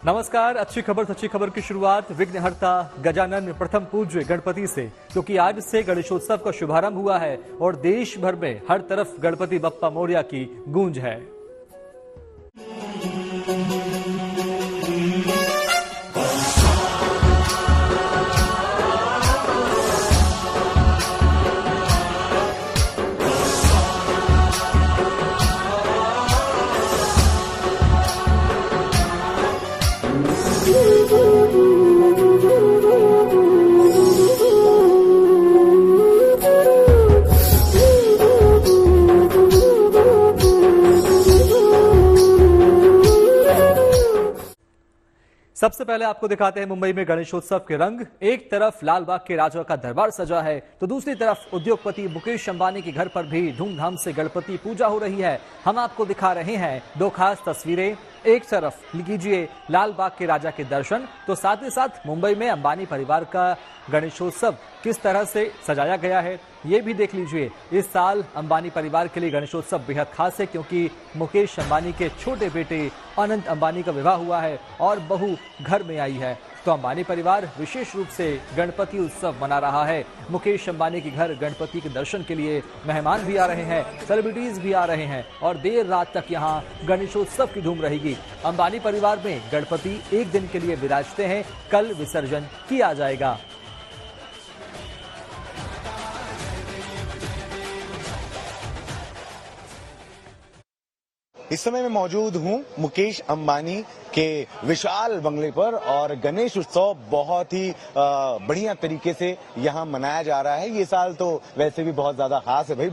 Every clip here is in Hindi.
नमस्कार। अच्छी खबर सच्ची खबर की शुरुआत विघ्नहर्ता गजानन प्रथम पूज्य गणपति से, क्योंकि आज से गणेशोत्सव का शुभारंभ हुआ है और देश भर में हर तरफ गणपति बप्पा मोरया की गूंज है। सबसे पहले आपको दिखाते हैं मुंबई में गणेशोत्सव के रंग। एक तरफ लाल बाग के राजा का दरबार सजा है तो दूसरी तरफ उद्योगपति मुकेश अंबानी के घर पर भी धूमधाम से गणपति पूजा हो रही है। हम आपको दिखा रहे हैं दो खास तस्वीरें। एक तरफ कीजिए लाल बाग के राजा के दर्शन, तो साथ ही साथ मुंबई में अंबानी परिवार का गणेशोत्सव किस तरह से सजाया गया है ये भी देख लीजिए। इस साल अंबानी परिवार के लिए गणेशोत्सव बेहद खास है, क्योंकि मुकेश अंबानी के छोटे बेटे अनंत अंबानी का विवाह हुआ है और बहू घर में आई है, तो अंबानी परिवार विशेष रूप से गणपति उत्सव मना रहा है। मुकेश अंबानी के घर गणपति के दर्शन के लिए मेहमान भी आ रहे हैं, सेलिब्रिटीज भी आ रहे हैं और देर रात तक यहां गणेशोत्सव की धूम रहेगी। अंबानी परिवार में गणपति एक दिन के लिए विराजते हैं, कल विसर्जन किया जाएगा। इस समय मैं मौजूद हूं मुकेश अंबानी के विशाल बंगले पर और गणेश उत्सव बहुत ही बढ़िया तरीके से यहां मनाया जा रहा है। ये साल तो वैसे भी बहुत ज्यादा खास है भाई,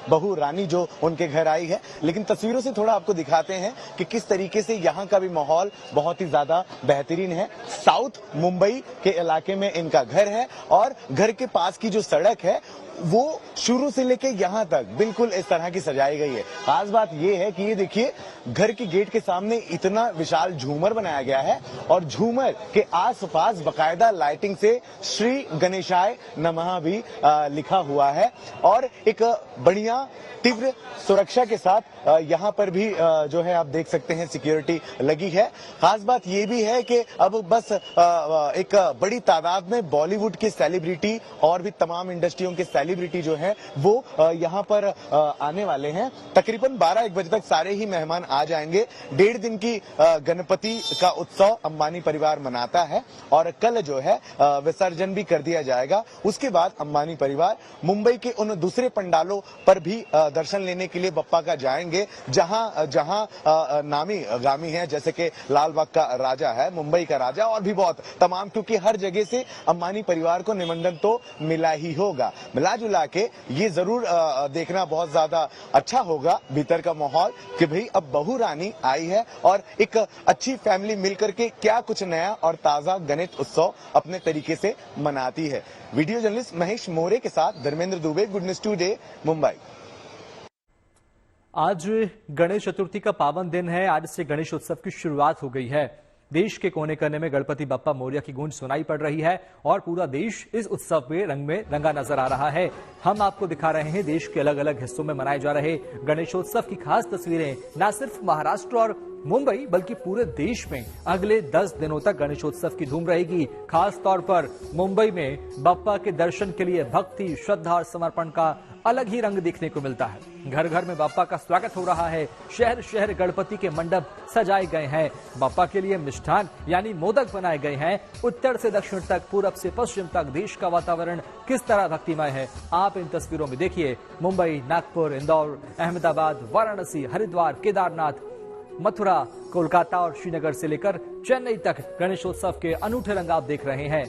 बहू रानी जो उनके घर आई है, लेकिन तस्वीरों से थोड़ा आपको दिखाते हैं कि किस तरीके से यहां का भी माहौल बहुत ही ज्यादा बेहतरीन है। साउथ मुंबई के इलाके में इनका घर है और घर के पास की जो सड़क है वो शुरू से लेके यहां तक बिल्कुल इस तरह की सजाई गई है। खास बात यह है कि ये देखिए घर के गेट के सामने इतना विशाल झूमर बनाया गया है और झूमर के आसपास बकायदा लाइटिंग से श्री गणेशाय नमः भी लिखा हुआ है और एक बढ़िया तीव्र सुरक्षा के साथ यहाँ पर भी जो है आप देख सकते हैं सिक्योरिटी लगी है। खास बात ये भी है कि अब बस एक बड़ी तादाद में बॉलीवुड के सेलिब्रिटी और भी तमाम इंडस्ट्रियों के सेलिब्रिटी जो है वो यहाँ पर आने वाले हैं। तकरीबन 12-1 बजे तक सारे ही मेहमान आ जाएंगे। 1.5 दिन की गणपति का उत्सव अंबानी परिवार मनाता है और कल जो है विसर्जन भी कर दिया जाएगा। उसके बाद अंबानी परिवार मुंबई के उन दूसरे पंडालों पर भी दर्शन लेने के लिए बप्पा का जाएंगे, जहां नामी गामी है, जैसे कि लाल बाग का राजा है, मुंबई का राजा और भी बहुत तमाम, क्योंकि हर जगह से अंबानी परिवार को निमंत्रण तो मिला ही होगा। मिला जुला के ये जरूर देखना बहुत ज्यादा अच्छा होगा भीतर का माहौल कि भाई अब बहू रानी आई है और एक अच्छी फैमिली मिलकर के क्या कुछ नया और ताजा गणेश उत्सव अपने तरीके से मनाती है। वीडियो जर्नलिस्ट महेश मोरे के साथ Dharmendra Dubey, good news today, Mumbai. आज गणेश चतुर्थी का पावन दिन है। आज से गणेश उत्सव की शुरुआत हो गई है। देश के कोने कोने में गणपति बप्पा मोरया की गूंज सुनाई पड़ रही है और पूरा देश इस उत्सव में रंगा नजर आ रहा है। हम आपको दिखा रहे हैं देश के अलग अलग हिस्सों में मनाए जा रहे गणेशोत्सव की खास तस्वीरें। न सिर्फ महाराष्ट्र और मुंबई बल्कि पूरे देश में अगले 10 दिनों तक गणेशोत्सव की धूम रहेगी। खास तौर पर मुंबई में बप्पा के दर्शन के लिए भक्ति, श्रद्धा और समर्पण का अलग ही रंग देखने को मिलता है। घर घर में बप्पा का स्वागत हो रहा है। शहर शहर गणपति के मंडप सजाए गए हैं। बप्पा के लिए मिष्ठान यानी मोदक बनाए गए हैं। उत्तर से दक्षिण तक, पूरब से पश्चिम तक देश का वातावरण किस तरह भक्तिमय है आप इन तस्वीरों में देखिए। मुंबई, नागपुर, इंदौर, अहमदाबाद, वाराणसी, हरिद्वार, केदारनाथ, मथुरा, कोलकाता और श्रीनगर से लेकर चेन्नई तक गणेशोत्सव के अनूठे रंग आप देख रहे हैं।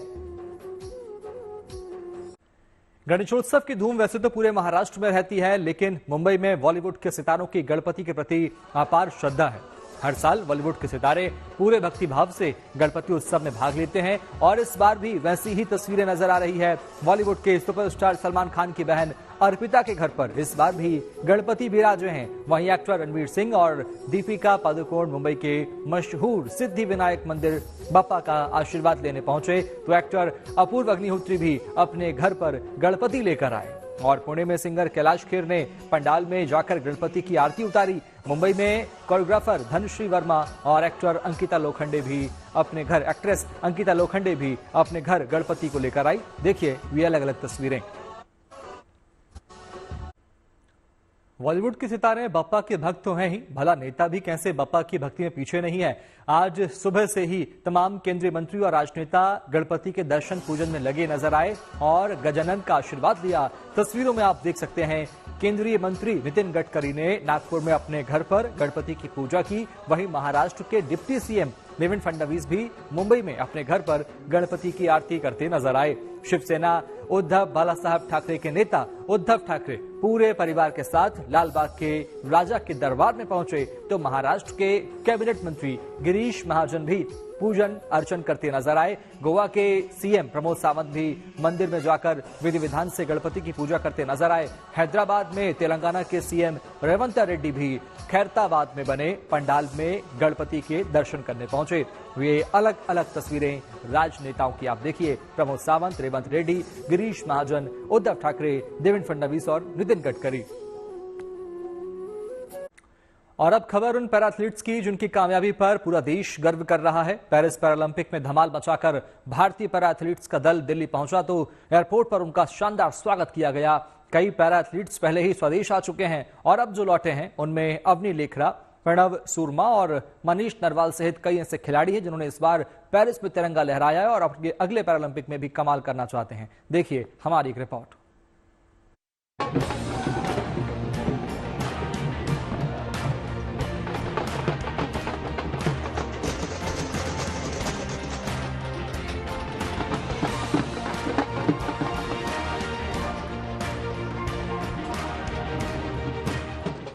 गणेशोत्सव की धूम वैसे तो पूरे महाराष्ट्र में रहती है, लेकिन मुंबई में बॉलीवुड के सितारों की गणपति के प्रति अपार श्रद्धा है। हर साल बॉलीवुड के सितारे पूरे भक्ति भाव से गणपति उत्सव में भाग लेते हैं और इस बार भी वैसी ही तस्वीरें नजर आ रही है। बॉलीवुड के सुपरस्टार सलमान खान की बहन अर्पिता के घर पर इस बार भी गणपति विराजे हैं। वहीं एक्टर रणवीर सिंह और दीपिका पादुकोण मुंबई के मशहूर सिद्धि विनायक मंदिर बप्पा का आशीर्वाद लेने पहुंचे, तो एक्टर अपूर्व अग्निहोत्री भी अपने घर पर गणपति लेकर आए। और पुणे में सिंगर कैलाश खेर ने पंडाल में जाकर गणपति की आरती उतारी। मुंबई में कोरियोग्राफर धनश्री वर्मा और एक्ट्रेस अंकिता लोखंडे भी अपने घर गणपति को लेकर आई। देखिए ये अलग अलग तस्वीरें। बॉलीवुड के सितारे बप्पा के भक्त तो हैं ही, भला नेता भी कैसे बप्पा की भक्ति में पीछे नहीं है। आज सुबह से ही तमाम केंद्रीय मंत्री और राजनेता गणपति के दर्शन पूजन में लगे नजर आए और गजानन का आशीर्वाद लिया। तस्वीरों में आप देख सकते हैं केंद्रीय मंत्री नितिन गडकरी ने नागपुर में अपने घर पर गणपति की पूजा की। वहीं महाराष्ट्र के डिप्टी सीएम देवेंद्र फडणवीस भी मुंबई में अपने घर पर गणपति की आरती करते नजर आए। शिवसेना उद्धव बालासाहब ठाकरे के नेता उद्धव ठाकरे पूरे परिवार के साथ लालबाग के राजा के दरबार में पहुंचे, तो महाराष्ट्र के कैबिनेट मंत्री गिरीश महाजन भी पूजन अर्चन करते नजर आए। गोवा के सीएम प्रमोद सावंत भी मंदिर में जाकर विधि विधान से गणपति की पूजा करते नजर आए। हैदराबाद में तेलंगाना के सीएम रेवंत रेड्डी भी खैरताबाद में बने पंडाल में गणपति के दर्शन करने पहुंचे। ये अलग अलग तस्वीरें राजनेताओं की आप देखिए, प्रमोद सावंत, रेवंत रेड्डी, गिरीश महाजन, उद्धव ठाकरे, देवेंद्र फडणवीस और नितिन गडकरी। और अब खबर उन पैराथलीट्स की जिनकी कामयाबी पर पूरा देश गर्व कर रहा है। पेरिस पैरालंपिक में धमाल मचाकर भारतीय पैराथलीट्स का दल दिल्ली पहुंचा तो एयरपोर्ट पर उनका शानदार स्वागत किया गया। कई पैराथलीट्स पहले ही स्वदेश आ चुके हैं और अब जो लौटे हैं उनमें अवनी लेखरा, प्रणव सूरमा और मनीष नरवाल सहित कई ऐसे खिलाड़ी हैं जिन्होंने इस बार पेरिस में तिरंगा लहराया है और अपने अगले पैरालंपिक में भी कमाल करना चाहते हैं। देखिए हमारी एक रिपोर्ट।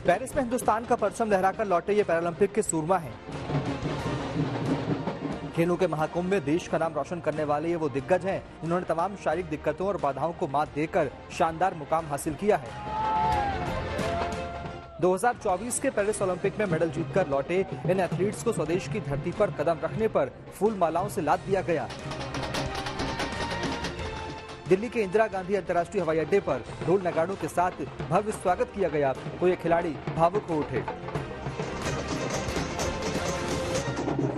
पेरिस में हिंदुस्तान का परचम लहराकर लौटे ये पैरालंपिक के सूरमा हैं। खेलों के महाकुंभ में देश का नाम रोशन करने वाले ये वो दिग्गज हैं जिन्होंने तमाम शारीरिक दिक्कतों और बाधाओं को मात देकर शानदार मुकाम हासिल किया है। 2024 के पेरिस ओलंपिक में मेडल जीतकर लौटे इन एथलीट्स को स्वदेश की धरती पर कदम रखने पर फूल मालाओं से लाद दिया गया। दिल्ली के इंदिरा गांधी अंतर्राष्ट्रीय हवाई अड्डे पर ढोल नगाड़ों के साथ भव्य स्वागत किया गया तो ये खिलाड़ी भावुक हो उठे।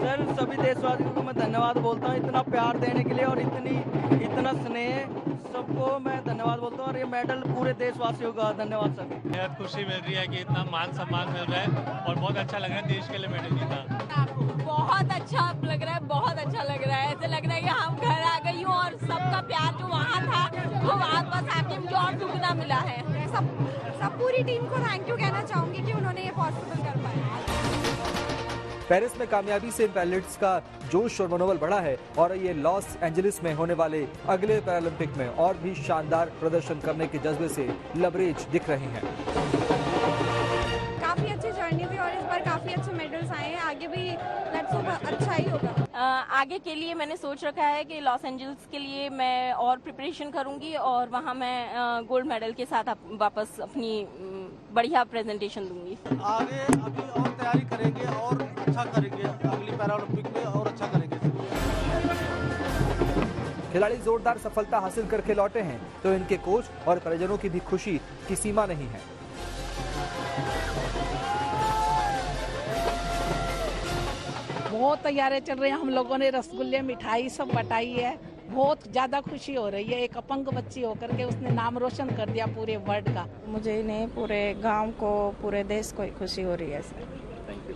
सर, सभी देशवासियों को मैं धन्यवाद बोलता हूँ इतना प्यार देने के लिए और इतना स्नेह, सबको मैं धन्यवाद बोलता हूँ और ये मेडल पूरे देशवासियों का धन्यवाद सर। बहुत खुशी मिल रही है कि इतना मान सम्मान मिल रहा है और बहुत अच्छा लग रहा है देश के लिए मेडल जीतना। बहुत अच्छा लग रहा है, बहुत अच्छा लग रहा है। ऐसे लग रहा है कि हम घर आ गई हूँ और सबका प्यार जो वहाँ था वो वापस आके मुझे और दुगना मिला है। सब पूरी टीम को थैंक यू कहना चाहूंगी कि उन्होंने ये पॉसिबल कर पाया। पेरिस में कामयाबी से पैरालिट्स का जोश और मनोबल बढ़ा है और ये लॉस एंजलिस में होने वाले अगले पैरालंपिक में और भी शानदार प्रदर्शन करने के जज्बे से लबरेज दिख रहे हैं। काफी अच्छी जर्नी थी और इस बार काफी अच्छे मेडल्स आए हैं। आगे भी लेट्स होप अच्छा ही होगा। आगे के लिए मैंने सोच रखा है कि लॉस एंजल्स के लिए मैं और प्रिपरेशन करूंगी और वहां मैं गोल्ड मेडल के साथ वापस अपनी बढ़िया प्रेजेंटेशन दूंगी। आगे अभी और तैयारी करेंगे और अच्छा करेंगे, अगली पैरालंपिक में और अच्छा करेंगे। खिलाड़ी जोरदार सफलता हासिल करके लौटे हैं तो इनके कोच और परिजनों की भी खुशी की सीमा नहीं है। बहुत तैयारी चल रही है, हम लोगों ने रसगुल्ले मिठाई सब बटाई है, बहुत ज्यादा खुशी हो रही है। एक अपंग बच्ची होकर के उसने नाम रोशन कर दिया पूरे वर्ल्ड का। मुझे नहीं, पूरे गांव को, पूरे देश को खुशी हो रही है सर।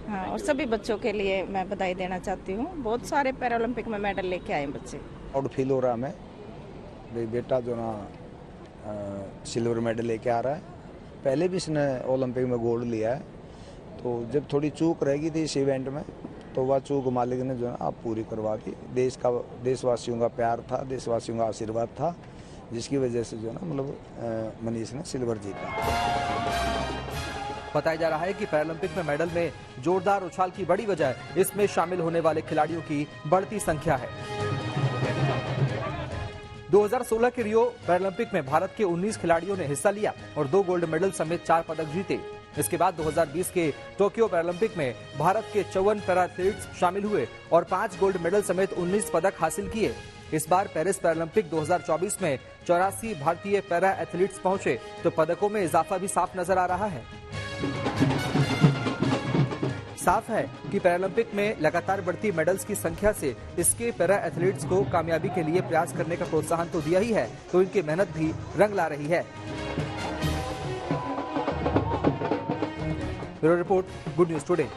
हाँ, और सभी बच्चों के लिए मैं बधाई देना चाहती हूँ। बहुत सारे पैरालंपिक में मेडल लेके आए बच्चे। प्राउड फील हो रहा है हमें, बेटा जो ना सिल्वर मेडल लेके आ रहा है। पहले भी इसने ओलंपिक में गोल्ड लिया है, तो जब थोड़ी चूक रह गई थी इस इवेंट में तो वह चूक मालिक ने जो है आप पूरी करवा दी। देशवासियों का प्यार था, देशवासियों का आशीर्वाद था, जिसकी वजह से जो है ना मतलब मनीष ने सिल्वर जीता। बताया जा रहा है कि पैरालंपिक में मेडल में जोरदार उछाल की बड़ी वजह इसमें शामिल होने वाले खिलाड़ियों की बढ़ती संख्या है। 2016 के रियो पैरालंपिक में भारत के 19 खिलाड़ियों ने हिस्सा लिया और 2 गोल्ड मेडल समेत 4 पदक जीते। इसके बाद 2020 के टोक्यो पैरालंपिक में भारत के 54 पैराएथलीट्स शामिल हुए और 5 गोल्ड मेडल समेत 19 पदक हासिल किए। इस बार पेरिस पैरालंपिक 2024 में 84 भारतीय पैरा एथलीट्स पहुंचे तो पदकों में इजाफा भी साफ नजर आ रहा है। साफ है कि पैरालंपिक में लगातार बढ़ती मेडल्स की संख्या से इसके पैरा एथलीट्स को कामयाबी के लिए प्रयास करने का प्रोत्साहन तो दिया ही है, तो इनकी मेहनत भी रंग ला रही है। Bureau report, good news today.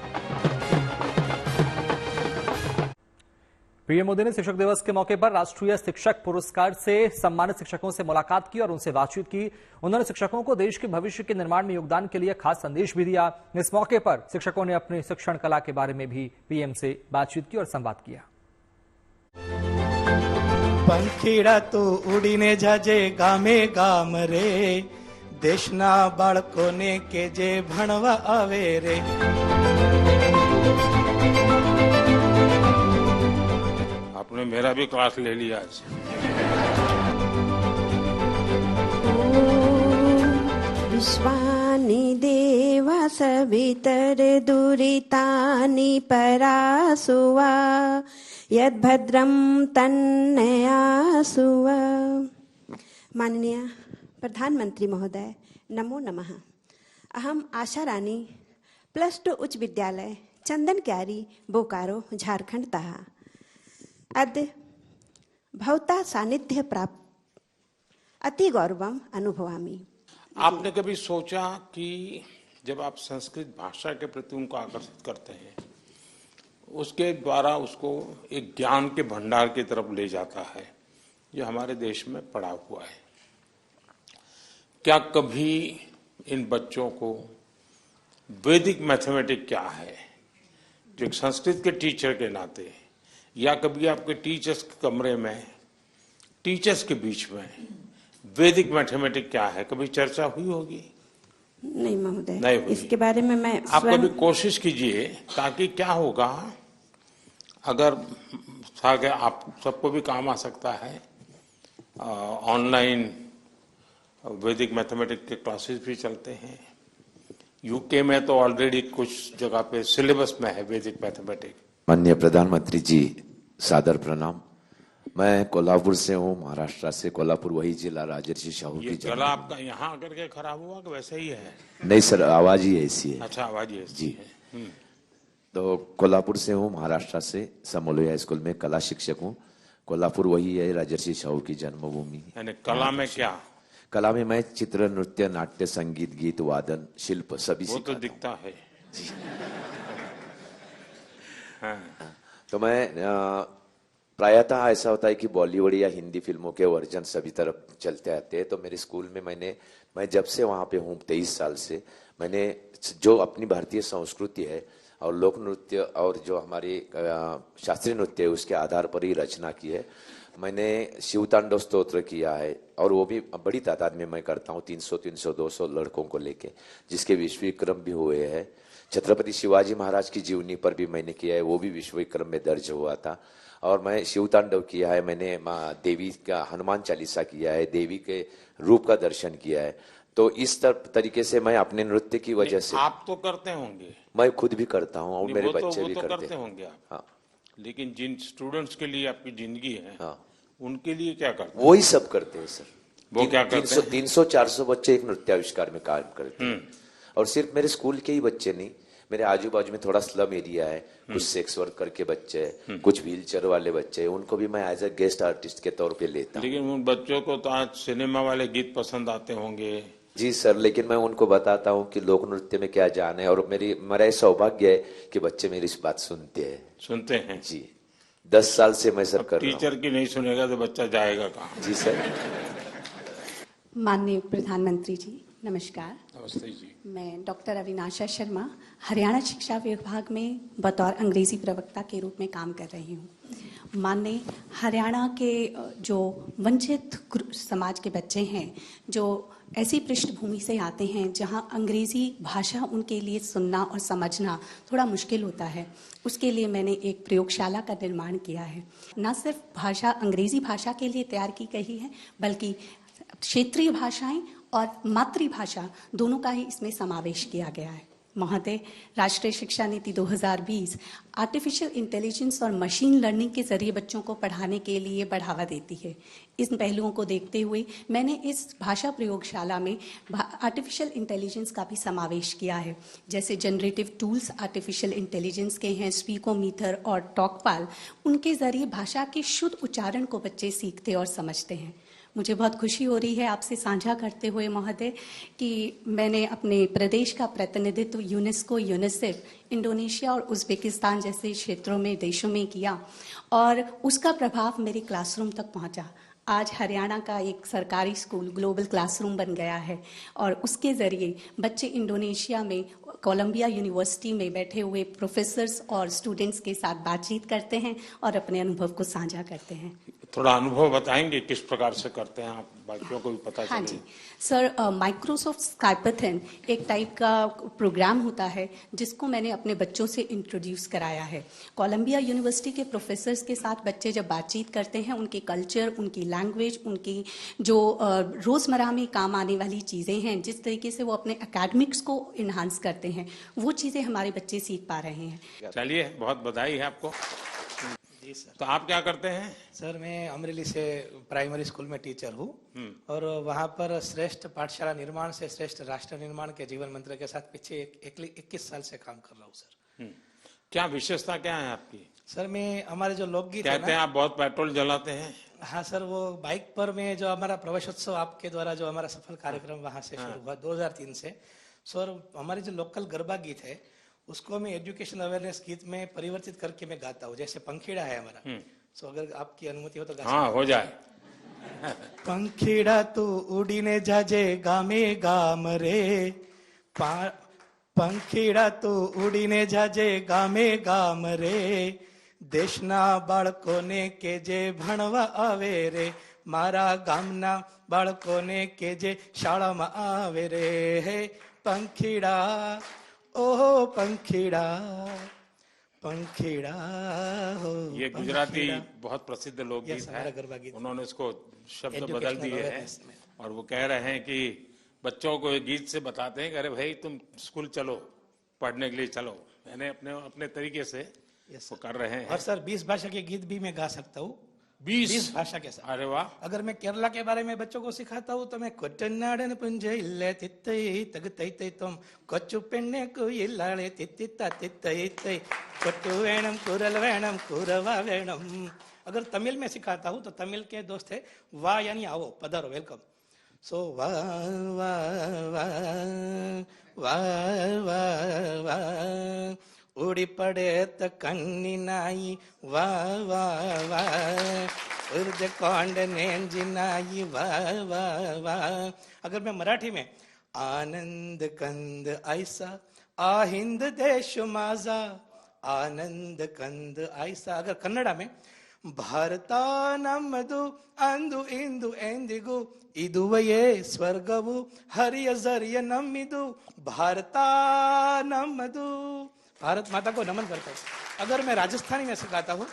PM Modi ने शिक्षक दिवस के मौके पर राष्ट्रीय शिक्षक पुरस्कार से सम्मानित शिक्षकों से मुलाकात की और उनसे बातचीत की। उन्होंने शिक्षकों को देश के भविष्य के निर्माण में योगदान के लिए खास संदेश भी दिया। इस मौके पर शिक्षकों ने अपनी शिक्षण कला के बारे में भी पीएम से बातचीत की और संवाद किया। पंखीड़ा तो उड़ीने जाजे गामे गाम रे, देशना बाळकोने के जे भणवा आवे रे। आपने मेरा भी क्लास ले लिया आज। विश्वानि देवा सवितर दुरितानि परासुवा, यद्भद्रं तन्नयासुवा। माननीय प्रधानमंत्री महोदय, नमो नमः। अहम आशा रानी, +2 उच्च विद्यालय चंदन क्यारी, बोकारो, झारखंडतः अद्य भवता सानिध्य प्राप्त अति गौरवम अनुभवामि। आपने कभी सोचा कि जब आप संस्कृत भाषा के प्रति उनको आकर्षित करते हैं, उसके द्वारा उसको एक ज्ञान के भंडार की तरफ ले जाता है, जो हमारे देश में पड़ा हुआ है। क्या कभी इन बच्चों को वैदिक मैथमेटिक्स क्या है, जो एक संस्कृत के टीचर के नाते, या कभी आपके टीचर्स के कमरे में, टीचर्स के बीच में वैदिक मैथमेटिक्स क्या है, कभी चर्चा हुई होगी? नहीं महोदय, नहीं हुई। इसके बारे में मैं आप कभी कोशिश कीजिए, ताकि क्या होगा, अगर आप सबको भी काम आ सकता है। ऑनलाइन वैदिक मैथमेटिक्स के क्लासेस भी चलते हैं। यूके में तो ऑलरेडी कुछ जगह पे सिलेबस में है वैदिक मैथमेटिक्स। माननीय प्रधानमंत्री जी, सादर प्रणाम। मैं कोल्हापुर से हूँ, महाराष्ट्र से। कोल्हापुर वही जिला राजर्षि शाहू की जगह। गला आपका यहाँ आकर के खराब हुआ कि वैसे ही है? नहीं सर, आवाज ही ऐसी है। अच्छा, आवाज ही ऐसी जी है। तो कोल्हापुर से हूँ, महाराष्ट्र से। समोलोया स्कूल में कला शिक्षक हूँ। कोल्हापुर वही है, राजर्षि शाहू की जन्मभूमि। यानी कला में क्या? कला में मैं चित्र, नृत्य, नाट्य, संगीत, गीत, वादन, शिल्प सभी वो तो दिखता है। हाँ। तो मैं प्रायतः ऐसा होता है कि बॉलीवुड या हिंदी फिल्मों के वर्जन सभी तरफ चलते आते हैं। तो मेरे स्कूल में मैं जब से वहाँ पे हूँ 23 साल से, मैंने जो अपनी भारतीय संस्कृति है और लोक नृत्य और जो हमारी शास्त्रीय नृत्य है, उसके आधार पर ही रचना की है। मैंने शिवतांडव स्तोत्र किया है, और वो भी बड़ी तादाद में मैं करता हूँ, 300, 200 लड़कों को लेके, जिसके विश्व विक्रम भी हुए हैं। छत्रपति शिवाजी महाराज की जीवनी पर भी मैंने किया है, वो भी विश्व विक्रम में दर्ज हुआ था। और मैं शिवतांडव किया है, मैंने माँ देवी का हनुमान चालीसा किया है, देवी के रूप का दर्शन किया है। तो इस तरीके से मैं अपने नृत्य की वजह से। आप तो करते होंगे? मैं खुद भी करता हूँ और मेरे बच्चे भी करते होंगे आप। हाँ। लेकिन जिन स्टूडेंट्स के लिए आपकी जिंदगी है, हाँ, उनके लिए क्या करते हैं? वही सब करते हैं सर। वो क्या करते हैं? 300-400 बच्चे एक नृत्याविष्कार में काम करते हैं। और सिर्फ मेरे स्कूल के ही बच्चे नहीं, मेरे आजू बाजू में थोड़ा स्लम एरिया है, कुछ सेक्स वर्कर के बच्चे हैं, कुछ व्हीलचेयर वाले बच्चे हैं, उनको भी मैं एज अ गेस्ट आर्टिस्ट के तौर पे लेता हूँ। लेकिन उन बच्चों को तो आज सिनेमा वाले गीत पसंद आते होंगे। जी सर, लेकिन मैं उनको बताता हूँ कि लोक नृत्य में क्या जान है, और मेरा सौभाग्य है कि बच्चे मेरी इस बात सुनते हैं। जी, 10 साल से मैं सर कर रहा हूँ। टीचर की नहीं सुनेगा तो बच्चा जाएगा कहाँ? जी सर। माननीय प्रधानमंत्री जी, नमस्कार। नमस्ते जी। मैं डॉक्टर अविनाशा शर्मा, हरियाणा शिक्षा विभाग में बतौर अंग्रेजी प्रवक्ता के रूप में काम कर रही हूँ। माननीय हरियाणा के जो वंचित समाज के बच्चे हैं, जो ऐसी पृष्ठभूमि से आते हैं जहाँ अंग्रेजी भाषा उनके लिए सुनना और समझना थोड़ा मुश्किल होता है, उसके लिए मैंने एक प्रयोगशाला का निर्माण किया है। न सिर्फ भाषा अंग्रेजी भाषा के लिए तैयार की गई है, बल्कि क्षेत्रीय भाषाएं और मातृभाषा दोनों का ही इसमें समावेश किया गया है। महोदय, राष्ट्रीय शिक्षा नीति 2020 आर्टिफिशियल इंटेलिजेंस और मशीन लर्निंग के जरिए बच्चों को पढ़ाने के लिए बढ़ावा देती है। इन पहलुओं को देखते हुए मैंने इस भाषा प्रयोगशाला में आर्टिफिशियल इंटेलिजेंस का भी समावेश किया है। जैसे जनरेटिव टूल्स आर्टिफिशियल इंटेलिजेंस के हैं, स्पीकोमीटर और टॉकपाल, उनके जरिए भाषा के शुद्ध उच्चारण को बच्चे सीखते और समझते हैं। मुझे बहुत खुशी हो रही है आपसे साझा करते हुए महोदय कि मैंने अपने प्रदेश का प्रतिनिधित्व यूनेस्को, यूनिसेफ, इंडोनेशिया और उज़्बेकिस्तान जैसे क्षेत्रों में, देशों में किया और उसका प्रभाव मेरे क्लासरूम तक पहुंचा। आज हरियाणा का एक सरकारी स्कूल ग्लोबल क्लासरूम बन गया है और उसके ज़रिए बच्चे इंडोनेशिया में कोलंबिया यूनिवर्सिटी में बैठे हुए प्रोफेसर्स और स्टूडेंट्स के साथ बातचीत करते हैं और अपने अनुभव को साझा करते हैं। थोड़ा अनुभव बताएंगे किस प्रकार से करते हैं आप, बाकियों को भी पता चले। हाँ जी सर, माइक्रोसॉफ्ट स्काइपाथन एक टाइप का प्रोग्राम होता है जिसको मैंने अपने बच्चों से इंट्रोड्यूस कराया है। कोलंबिया यूनिवर्सिटी के प्रोफेसर्स के साथ बच्चे जब बातचीत करते हैं, उनके कल्चर, उनकी लैंग्वेज, उनकी जो रोज़मर्रा में काम आने वाली चीज़ें हैं, जिस तरीके से वो अपने एकेडमिक्स को इन्हांस करते हैं, वो चीज़ें हमारे बच्चे सीख पा रहे हैं। चलिए, बहुत बधाई है आपको। जी सर। तो आप क्या करते हैं? सर मैं अमरेली से प्राइमरी स्कूल में टीचर हूँ और वहाँ पर श्रेष्ठ पाठशाला निर्माण से श्रेष्ठ राष्ट्र निर्माण के जीवन मंत्र के साथ पीछे 21 साल से काम कर रहा हूँ सर। क्या विशेषता क्या है आपकी? सर मैं, हमारे जो लोकगीत कहते हैं आप बहुत पेट्रोल जलाते हैं। हाँ सर, वो बाइक पर में जो हमारा प्रवेशोत्सव आपके द्वारा जो हमारा सफल कार्यक्रम वहाँ से शुरू हुआ 2003 से। सर हमारी जो लोकल गरबा गीत है उसको मैं एजुकेशन अवेयरनेस गीत में परिवर्तित करके मैं गाता हूँ। जैसे पंखीड़ा है हमारा, सो अगर आपकी अनुमति हो तो गा। हाँ, हो जाए। पंखीड़ा तू उड़ीने जाजे गामे गाम रे, पंखीड़ा तू उड़ीने जाजे गामे गाम रे, देशना बाळकोने के जे भणवा आवे रे, मारा गामना बाळकोने के जे शाळामां आवे रे, हे पंखीड़ा ओहो पंखीड़ा पंखीड़ा हो। ये गुजराती बहुत प्रसिद्ध लोकगीत है, उन्होंने इसको शब्द बदल दिए हैं और वो कह रहे हैं कि बच्चों को गीत से बताते हैं कि अरे भाई तुम स्कूल चलो, पढ़ने के लिए चलो। मैंने अपने तरीके से वो कर रहे हैं। और सर 20 भाषा के गीत भी मैं गा सकता हूँ, 20 भाषा के साथ। अरे वाह। अगर मैं केरला के बारे में बच्चों को सिखाता हूँ तो मैं कोट्टनाडन पुंजे इल्ले तित्तई तग तई तई तुम कोच्चु पेन्ने को इल्लाले तित्तिता तित्तई तई कोट्टु वेणम कुरल वेणम कुरवा वेणम। अगर तमिल में सिखाता हूँ तो तमिल के दोस्त है वाह यानी आओ, पधारो, वेलकम। सो वाह वाह वाह वाह वाह वाह उड़ी पड़े त कन्नी नाई वाह वाह वाह उर्द कौंड नेंजी नाई वाह वाह वाह। अगर मैं मराठी में आनंद कंद ऐसा आहिंद देश माझा, आनंद कंद ऐसा। अगर कन्नड़ा में भारता नಮ್ಮದು ಅಂದು ಇಂದು ಎಂದಿಗೂ ಇದುವಯೇ ಸ್ವರ್ಗವು ಹರಿಯ ಜರಿಯ ನಮ್ಮಿದು ಭಾರತ ನಮ್ಮದು। भारत माता को नमन करता हूँ। अगर मैं राजस्थानी में सिखाता हूँ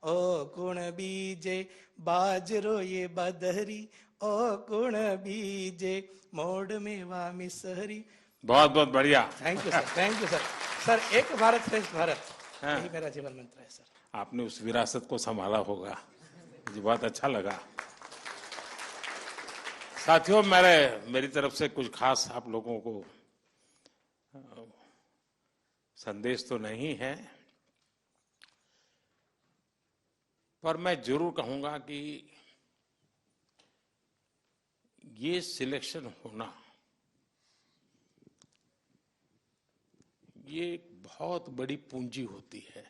ओ कुण बीजे बाजरो ये बदहरी, ओ कुण बीजे मोड़ में वामी सहरी। बहुत बहुत बढ़िया। Thank you sir, thank you sir. Sir एक भारत श्रेष्ठ भारत, यही मेरा जीवन मंत्र है सर। आपने उस विरासत को संभाला होगा, मुझे बहुत अच्छा लगा। साथियों, मेरी तरफ से कुछ खास आप लोगों को संदेश तो नहीं है, पर मैं जरूर कहूंगा कि ये सिलेक्शन होना ये एक बहुत बड़ी पूंजी होती है,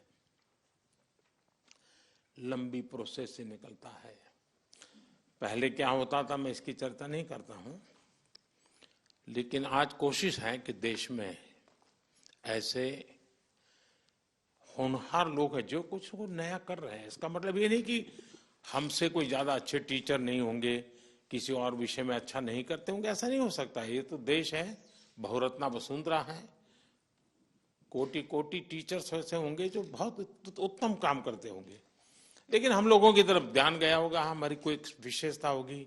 लंबी प्रोसेस से निकलता है। पहले क्या होता था मैं इसकी चर्चा नहीं करता हूं, लेकिन आज कोशिश है कि देश में ऐसे होनहार लोग हैं जो कुछ को नया कर रहे हैं। इसका मतलब ये नहीं कि हमसे कोई ज्यादा अच्छे टीचर नहीं होंगे, किसी और विषय में अच्छा नहीं करते होंगे, ऐसा नहीं हो सकता। ये तो देश है, बहुरत्ना वसुंधरा है, कोटि कोटि टीचर्स ऐसे होंगे जो बहुत उत्तम काम करते होंगे। लेकिन हम लोगों की तरफ ध्यान गया होगा, हमारी कोई विशेषता होगी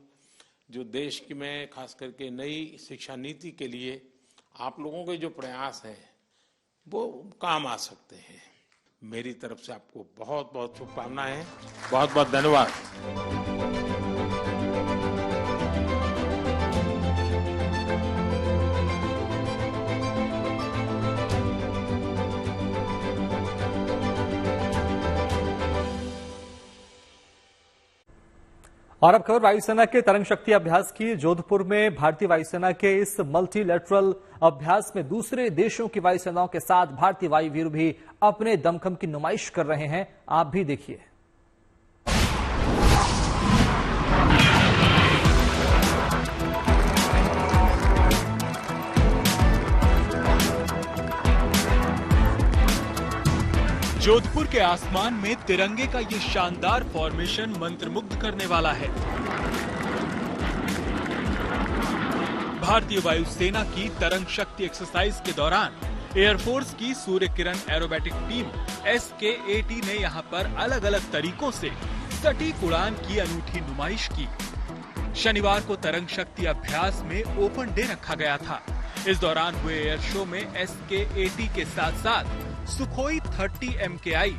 जो देश की में खास करके नई शिक्षा नीति के लिए आप लोगों के जो प्रयास हैं वो काम आ सकते हैं। मेरी तरफ से आपको बहुत बहुत शुभकामनाएं, बहुत बहुत धन्यवाद। और अब खबर वायुसेना के तरंग शक्ति अभ्यास की। जोधपुर में भारतीय वायुसेना के इस मल्टीलैटरल अभ्यास में दूसरे देशों की वायुसेनाओं के साथ भारतीय वायुवीर भी अपने दमखम की नुमाइश कर रहे हैं। आप भी देखिए। जोधपुर के आसमान में तिरंगे का ये शानदार फॉर्मेशन मंत्रमुग्ध करने वाला है। भारतीय वायुसेना की तरंग शक्ति एक्सरसाइज के दौरान एयरफोर्स की Surya Kiran aerobatic team SK-80 ने यहां पर अलग अलग तरीकों से सटीक उड़ान की अनूठी नुमाइश की। शनिवार को तरंग शक्ति अभ्यास में ओपन डे रखा गया था। इस दौरान हुए एयर शो में SK-80 के साथ साथ सुखोई 30 MKI,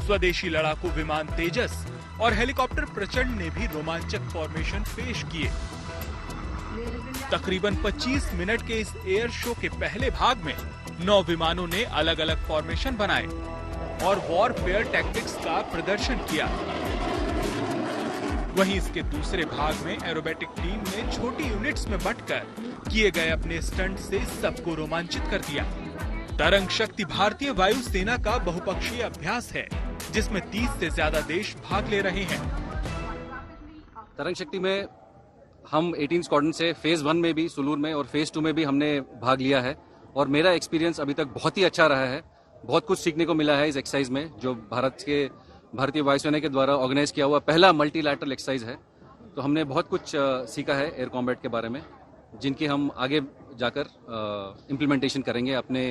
स्वदेशी लड़ाकू विमान तेजस और हेलीकॉप्टर प्रचंड ने भी रोमांचक फॉर्मेशन पेश किए। तकरीबन 25 मिनट के इस एयर शो के पहले भाग में 9 विमानों ने अलग अलग फॉर्मेशन बनाए और वॉरफेयर टैक्टिक्स का प्रदर्शन किया। वहीं इसके दूसरे भाग में एरोबेटिक टीम ने छोटी यूनिट्स में बंटकर किए गए अपने स्टंट से सबको रोमांचित कर दिया। तरंग शक्ति भारतीय वायुसेना का बहुपक्षीय अभ्यास है जिसमें 30 से ज्यादा देश भाग ले रहे हैं। तरंग शक्ति में हम 18 स्क्वाड्रन से फेज 1 में भी सुलूर में और फेज 2 में भी हमने भाग लिया है और मेरा एक्सपीरियंस अभी तक बहुत ही अच्छा रहा है। बहुत कुछ सीखने को मिला है इस एक्सरसाइज में, जो भारतीय वायुसेना के द्वारा ऑर्गेनाइज किया हुआ पहला मल्टीलैटरल एक्सरसाइज है। तो हमने बहुत कुछ सीखा है एयर कॉम्बैट के बारे में, जिनकी हम आगे जाकर इम्प्लीमेंटेशन करेंगे अपने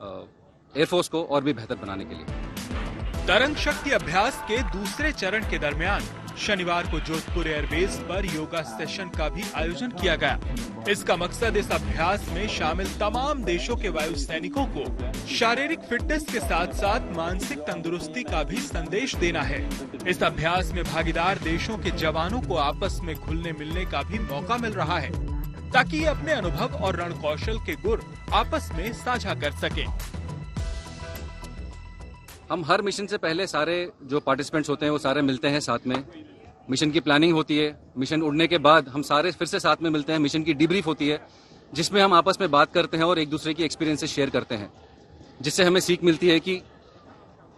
एयरफोर्स को और भी बेहतर बनाने के लिए। तरंग शक्ति अभ्यास के दूसरे चरण के दरमियान शनिवार को जोधपुर एयरबेस पर योगा सेशन का भी आयोजन किया गया। इसका मकसद इस अभ्यास में शामिल तमाम देशों के वायु सैनिकों को शारीरिक फिटनेस के साथ साथ मानसिक तंदुरुस्ती का भी संदेश देना है। इस अभ्यास में भागीदार देशों के जवानों को आपस में घुलने मिलने का भी मौका मिल रहा है, ताकि ये अपने अनुभव और रणकौशल के गुर आपस में साझा कर सकें। हम हर मिशन से पहले सारे जो पार्टिसिपेंट्स होते हैं वो सारे मिलते हैं साथ में। मिशन की प्लानिंग होती है, मिशन उड़ने के बाद हम सारे फिर से साथ में मिलते हैं, मिशन की डीब्रीफ होती है जिसमें हम आपस में बात करते हैं और एक दूसरे की एक्सपीरियंसेस शेयर करते हैं, जिससे हमें सीख मिलती है कि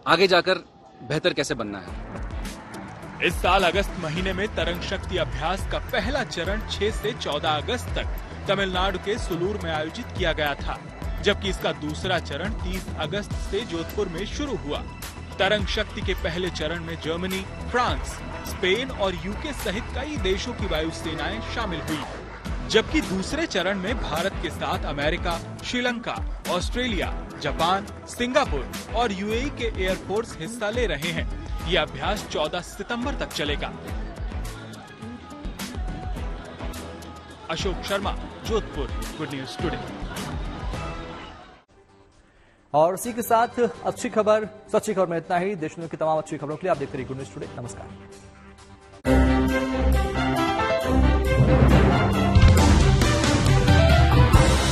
आगे जाकर बेहतर कैसे बनना है। इस साल अगस्त महीने में तरंग शक्ति अभ्यास का पहला चरण 6 से 14 अगस्त तक तमिलनाडु के सुलूर में आयोजित किया गया था, जबकि इसका दूसरा चरण 30 अगस्त से जोधपुर में शुरू हुआ। तरंग शक्ति के पहले चरण में जर्मनी, फ्रांस, स्पेन और यूके सहित कई देशों की वायुसेनाएं शामिल हुई, जबकि दूसरे चरण में भारत के साथ America, Sri Lanka, Australia, Japan, Singapore और यूएई के एयरफोर्स हिस्सा ले रहे हैं। ये अभ्यास 14 सितंबर तक चलेगा। Ashok Sharma, Jodhpur, good news today. और इसी के साथ अच्छी खबर, सच्ची खबर में इतना ही। देश दुनिया की तमाम अच्छी खबरों के लिए आप देखते रहिए गुड न्यूज टुडे। नमस्कार।